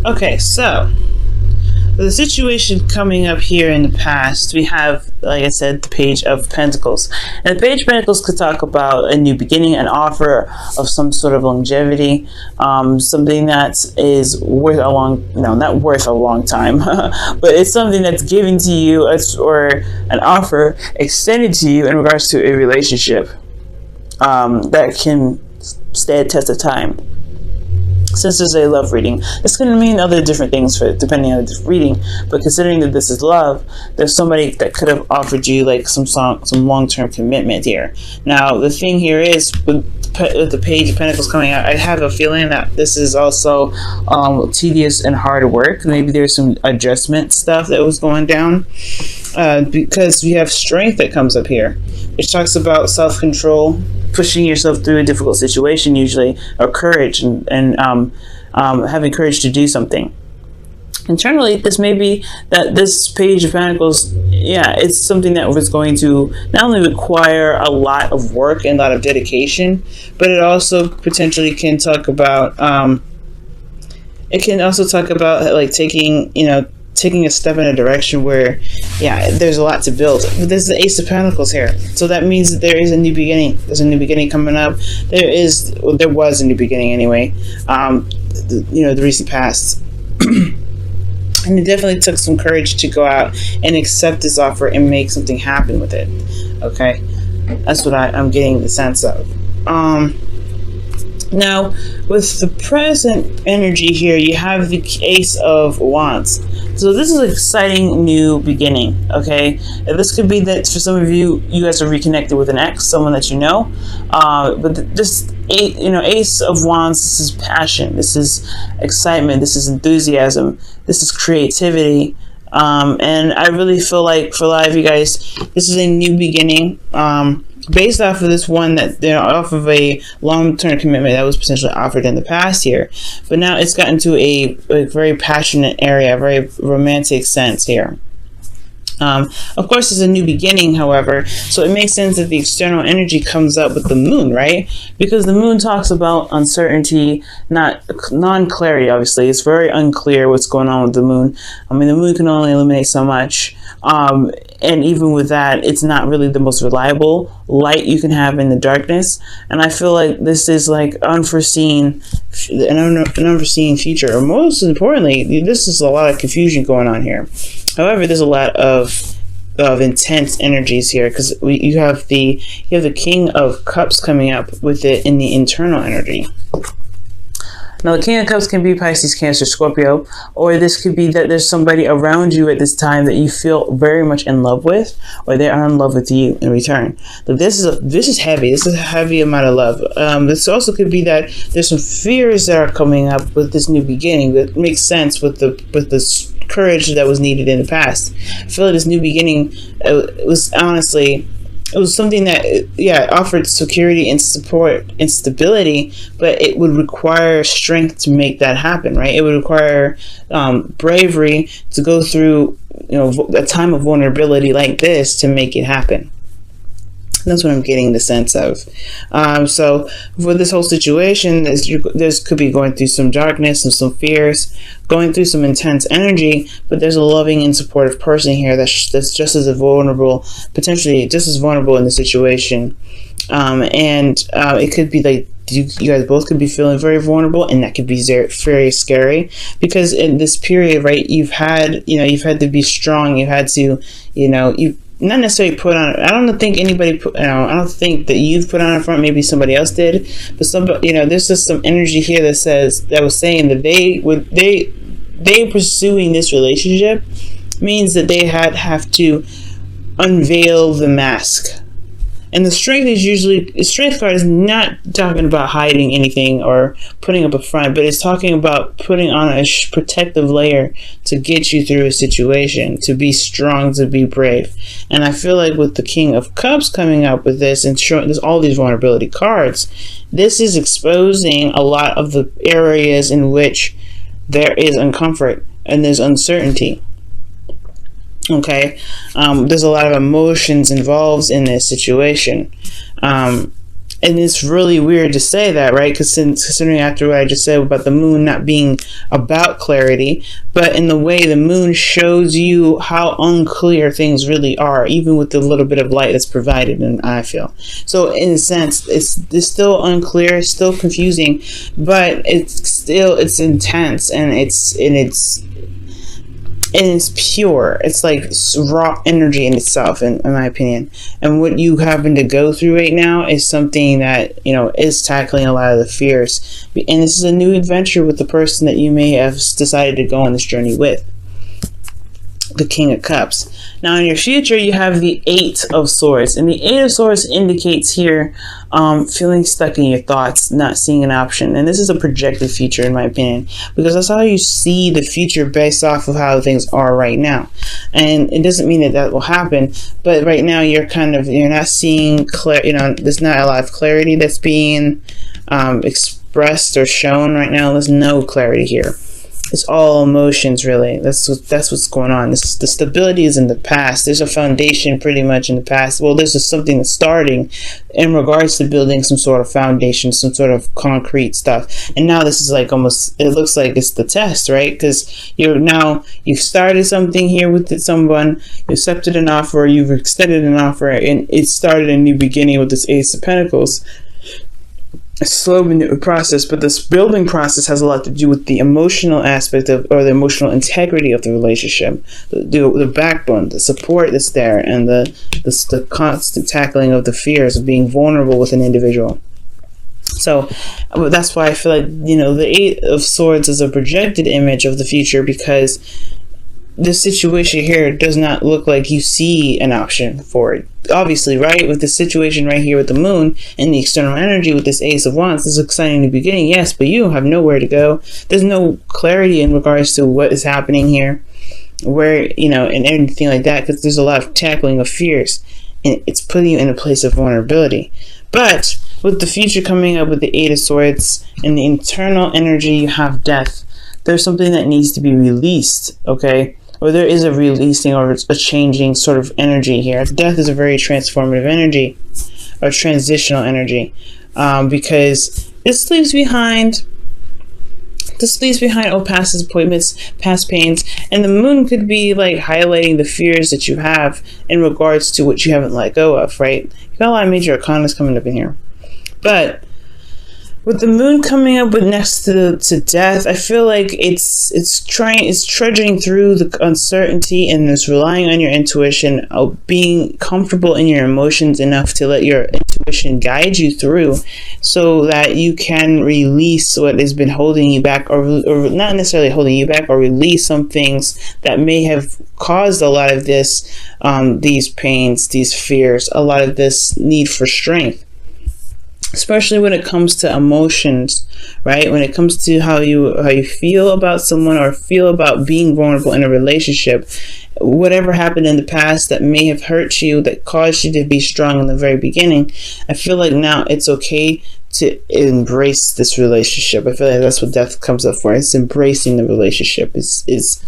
Okay, so the situation coming up here in the past, we have, like I said, the Page of Pentacles. And the Page of Pentacles could talk about a new beginning, an offer of some sort of longevity, something that is worth a long, no, not worth a long time, but it's something that's given to you, or an offer extended to you in regards to a relationship that can stand the test of time. Since this is a love reading, it's going to mean other different things for depending on the reading. But considering that this is love, there's somebody that could have offered you like some long-term commitment here. Now, the thing here is with the Page of Pentacles coming out, I have a feeling that this is also tedious and hard work. Maybe there's some adjustment stuff that was going down because we have strength that comes up here, which talks about self-control, pushing yourself through a difficult situation usually, or courage, and having courage to do something. Internally, this may be that this Page of Pentacles, yeah, it's something that was going to not only require a lot of work and a lot of dedication, but it also potentially can talk about, like taking a step in a direction where, yeah, there's a lot to build. But there's the Ace of Pentacles here, so that means that there is a new beginning. There's a new beginning coming up. There was a new beginning anyway. The recent past, and it definitely took some courage to go out and accept this offer and make something happen with it. Okay, that's what I'm getting the sense of. Now, with the present energy here, you have the Ace of Wands. So this is an exciting new beginning, okay? And this could be that for some of you, you guys are reconnected with an ex, someone that you know. But this, Ace of Wands, this is passion, this is excitement, this is enthusiasm, this is creativity. And I really feel like for a lot of you guys, this is a new beginning. Based off of this one that off of a long-term commitment that was potentially offered in the past here, but now it's gotten to a very passionate area, a very romantic sense here. Of course, it's a new beginning, however, so it makes sense that the external energy comes up with the moon, right? Because the moon talks about uncertainty, not non-clarity, obviously. It's very unclear what's going on with the moon. I mean, the moon can only illuminate so much. And even with that, it's not really the most reliable light you can have in the darkness. And I feel like this is like an unforeseen future. Or most importantly, this is a lot of confusion going on here. However, there's a lot of intense energies here because you have the King of Cups coming up with it in the internal energy. Now, the King of Cups can be Pisces, Cancer, Scorpio, or this could be that there's somebody around you at this time that you feel very much in love with, or they are in love with you in return. But this is heavy. This is a heavy amount of love. This also could be that there's some fears that are coming up with this new beginning that makes sense with the courage that was needed in the past. I feel like this new beginning was honestly. It was something that, yeah, offered security and support and stability, but it would require strength to make that happen, right? It would require bravery to go through, a time of vulnerability like this to make it happen. That's what I'm getting the sense of. So for this whole situation, there's could be going through some darkness and some fears, going through some intense energy, but there's a loving and supportive person here that's just as vulnerable, potentially just as vulnerable in the situation. It could be like you guys both could be feeling very vulnerable, and that could be very scary because in this period, right, you've had to be strong. You had to, you not necessarily put on. I don't think anybody put. I don't think that you've put on a front. Maybe somebody else did. But somebody, there's just some energy here that was saying that they pursuing this relationship means that they have to unveil the mask. And the strength card is not talking about hiding anything or putting up a front, but it's talking about putting on a protective layer to get you through a situation, to be strong, to be brave. And I feel like with the King of Cups coming up with this and showing there's all these vulnerability cards, this is exposing a lot of the areas in which there is uncomfort and there's uncertainty. Okay, there's a lot of emotions involved in this situation. And it's really weird to say that, right? Because considering after what I just said about the moon not being about clarity, but in the way the moon shows you how unclear things really are, even with the little bit of light that's provided, and I feel. So in a sense, it's still unclear, it's still confusing, but it's intense, and it's pure. It's like raw energy in itself, in my opinion. And what you happen to go through right now is something that, is tackling a lot of the fears. And this is a new adventure with the person that you may have decided to go on this journey with. The King of Cups. Now in your future, you have the Eight of Swords. And the Eight of Swords indicates here feeling stuck in your thoughts, not seeing an option. And this is a projected future, in my opinion, because that's how you see the future based off of how things are right now. And it doesn't mean that will happen, but right now you're not seeing there's not a lot of clarity that's being expressed or shown right now. There's no clarity here. It's all emotions, really. That's what's going on. The stability is in the past. There's a foundation pretty much in the past. Well, there's just something that's starting in regards to building some sort of foundation, some sort of concrete stuff. And now this is like almost, it looks like it's the test, right? Because you've started something here with someone, you accepted an offer, you've extended an offer, and it started a new beginning with this Ace of Pentacles. A slow process, but this building process has a lot to do with the emotional aspect of, or the emotional integrity of the relationship, the backbone, the support that's there, and the constant tackling of the fears of being vulnerable with an individual. So that's why I feel like, the Eight of Swords is a projected image of the future, because this situation here does not look like you see an option for it. Obviously, right? With the situation right here with the moon and the external energy with this Ace of Wands, this is an exciting new beginning, yes, but you have nowhere to go. There's no clarity in regards to what is happening here, where, and anything like that, because there's a lot of tackling of fears, and it's putting you in a place of vulnerability. But with the future coming up with the Eight of Swords and the internal energy, you have death. There's something that needs to be released, okay? Or there is a releasing or a changing sort of energy here. Death is a very transformative energy, or transitional energy, because this leaves behind past disappointments, past pains, and the moon could be like highlighting the fears that you have in regards to what you haven't let go of, right? You got a lot of major arcanas coming up in here, but with the moon coming up with next to death, I feel like it's trudging through the uncertainty, and it's relying on your intuition, being comfortable in your emotions enough to let your intuition guide you through, so that you can release what has been holding you back, or not necessarily holding you back, or release some things that may have caused a lot of this, these pains, these fears, a lot of this need for strength. Especially when it comes to emotions, right? When it comes to how you feel about someone, or feel about being vulnerable in a relationship, whatever happened in the past that may have hurt you, that caused you to be strong in the very beginning, I feel like now it's okay to embrace this relationship. I feel like that's what death comes up for. It's embracing the relationship. It's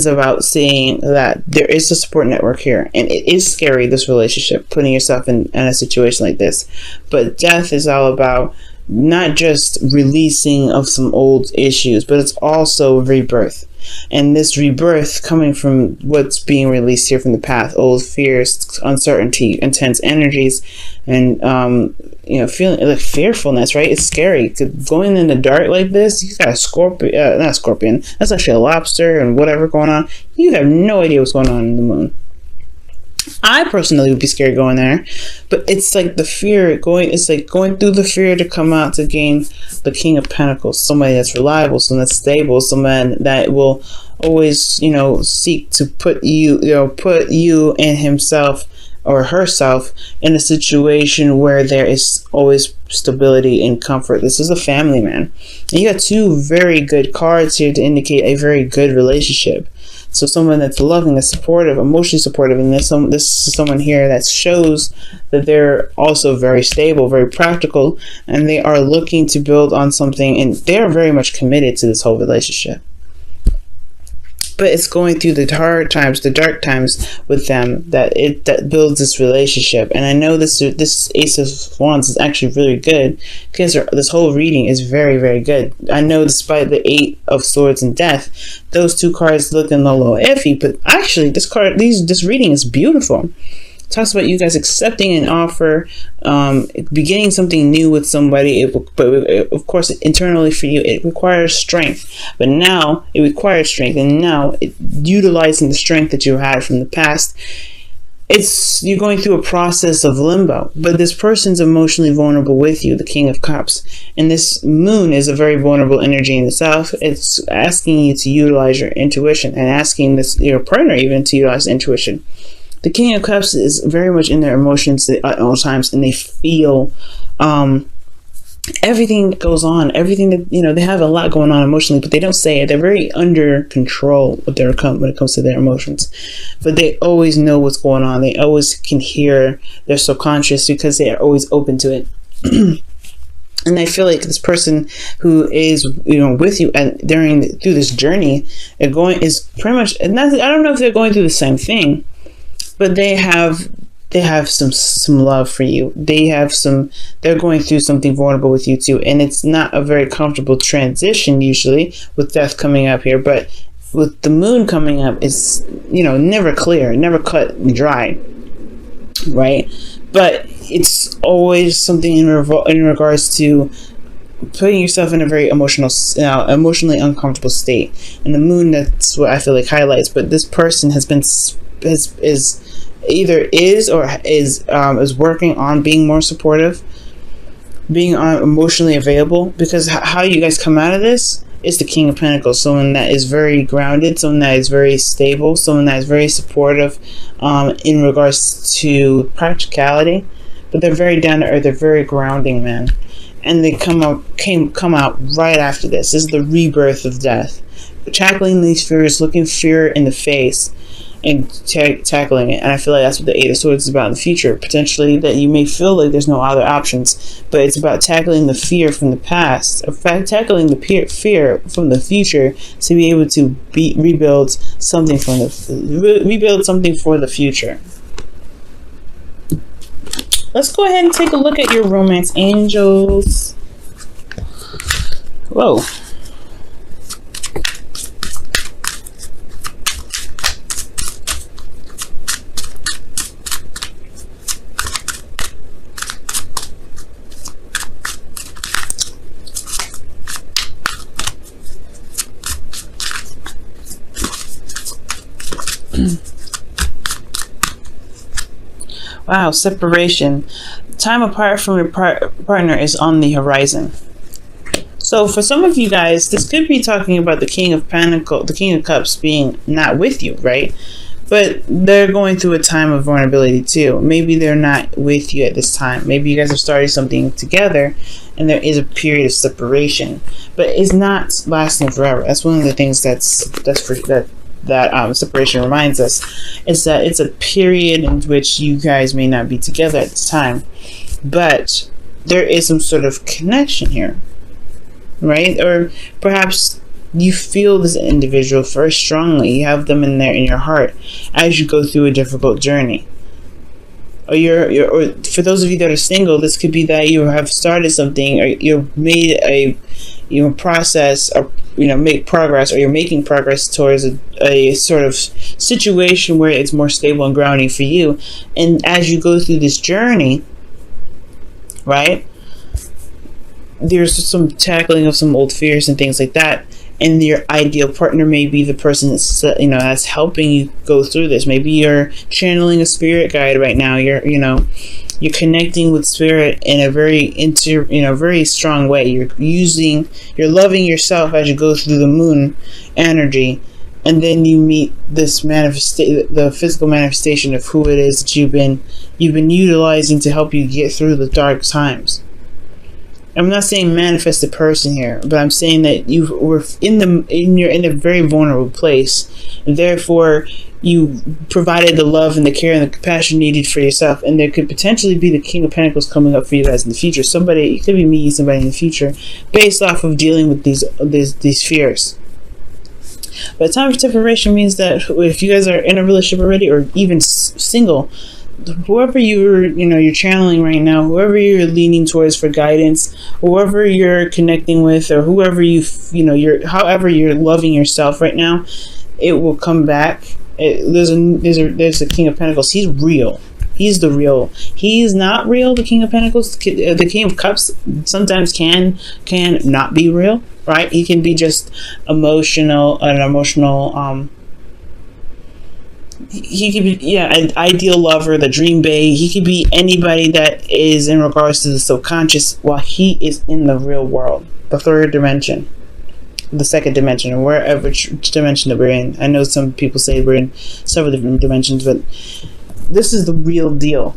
about seeing that there is a support network here, and it is scary, this relationship, putting yourself in a situation like this. But death is all about not just releasing of some old issues, but it's also rebirth. And this rebirth coming from what's being released here from the past, old fears, uncertainty, intense energies, and feeling like fearfulness, right? It's scary. Going in the dark like this, you got a scorpion, not a scorpion, that's actually a lobster and whatever going on. You have no idea what's going on in the moon. I personally would be scared going there, but it's like the fear it's like going through the fear to come out to gain the King of Pentacles, somebody that's reliable, someone that's stable, someone that will always, seek to put you and himself or herself in a situation where there is always stability and comfort. This is a family man. And you got two very good cards here to indicate a very good relationship. So someone that's loving, that's supportive, emotionally supportive, and this is someone here that shows that they're also very stable, very practical, and they are looking to build on something, and they're very much committed to this whole relationship. but it's going through the hard times, the dark times with them that builds this relationship. And I know this Ace of Wands is actually really good because this whole reading is very, very good. I know despite the Eight of Swords and Death, those two cards looking a little iffy, but actually this reading is beautiful. It talks about you guys accepting an offer, beginning something new with somebody. But of course, internally for you, it requires strength. But now it requires strength, and now utilizing the strength that you had from the past, you're going through a process of limbo. But this person's emotionally vulnerable with you, the King of Cups, and this moon is a very vulnerable energy in itself. It's asking you to utilize your intuition, and asking your partner even to utilize intuition. The King of Cups is very much in their emotions at all times, and they feel everything that goes on, everything that, they have a lot going on emotionally, but they don't say it. They're very under control when it comes to their emotions, but they always know what's going on. They always can hear their subconscious because they are always open to it. And I feel like this person who is, with you and through this journey, is pretty much, and I don't know if they're going through the same thing, but they have some love for you. They're going through something vulnerable with you too, and it's not a very comfortable transition usually with death coming up here. But with the moon coming up, it's never clear, never cut and dry, right? But it's always something in regards to putting yourself in a very emotionally uncomfortable state. And the moon, that's what I feel like highlights. But this person is working on being more supportive, being emotionally available, because how you guys come out of this is the King of Pentacles, someone that is very grounded, someone that is very stable, someone that is very supportive in regards to practicality, but they're very down to earth, they're very grounding, man. And they come out right after this. This is the rebirth of death, tackling these fears, looking fear in the face and tackling it. And I feel like that's what the Eight of Swords is about in the future. Potentially that you may feel like there's no other options, but it's about tackling the fear from the past, in fact, tackling the fear from the future to be able to rebuild something for the future. Let's go ahead and take a look at your romance angels. Whoa. Wow, separation. Time apart from your partner is on the horizon. So for some of you guys, this could be talking about the King of Pentacles, the King of Cups being not with you, right? But they're going through a time of vulnerability too. Maybe they're not with you at this time. Maybe you guys have started something together and there is a period of separation, but it's not lasting forever. That's one of the things that separation reminds us, is that it's a period in which you guys may not be together at this time, but there is some sort of connection here, right? Or perhaps you feel this individual very strongly. You have them in your heart as you go through a difficult journey. Or or for those of you that are single, this could be that you have started something, or you've made a process, or make progress, or you're making progress towards a sort of situation where it's more stable and grounding for you. And as you go through this journey, right, there's some tackling of some old fears and things like that. And your ideal partner may be the person that's helping you go through this. Maybe you're channeling a spirit guide right now. You're connecting with spirit in a very very strong way. You're loving yourself as you go through the moon energy, and then you meet this the physical manifestation of who it is that you've been utilizing to help you get through the dark times. I'm not saying manifest a person here, but I'm saying that you were you're in a very vulnerable place, and therefore you provided the love and the care and the compassion needed for yourself. And there could potentially be the King of Pentacles coming up for you guys in the future. It could be meeting somebody in the future based off of dealing with these fears. But time of separation means that if you guys are in a relationship already, or even single, whoever you're channeling right now, whoever you're leaning towards for guidance, whoever you're connecting with, or whoever however you're loving yourself right now, it will come back. There's a King of Pentacles. He's real. He's the real. He's not real. The King of Pentacles, the King of Cups, sometimes can not be real, right? He can be just an emotional. He could be, an ideal lover, the dream babe. He could be anybody that is in regards to the subconscious, while he is in the real world, the third dimension, the second dimension, or wherever dimension that we're in. I know some people say we're in several different dimensions, but this is the real deal.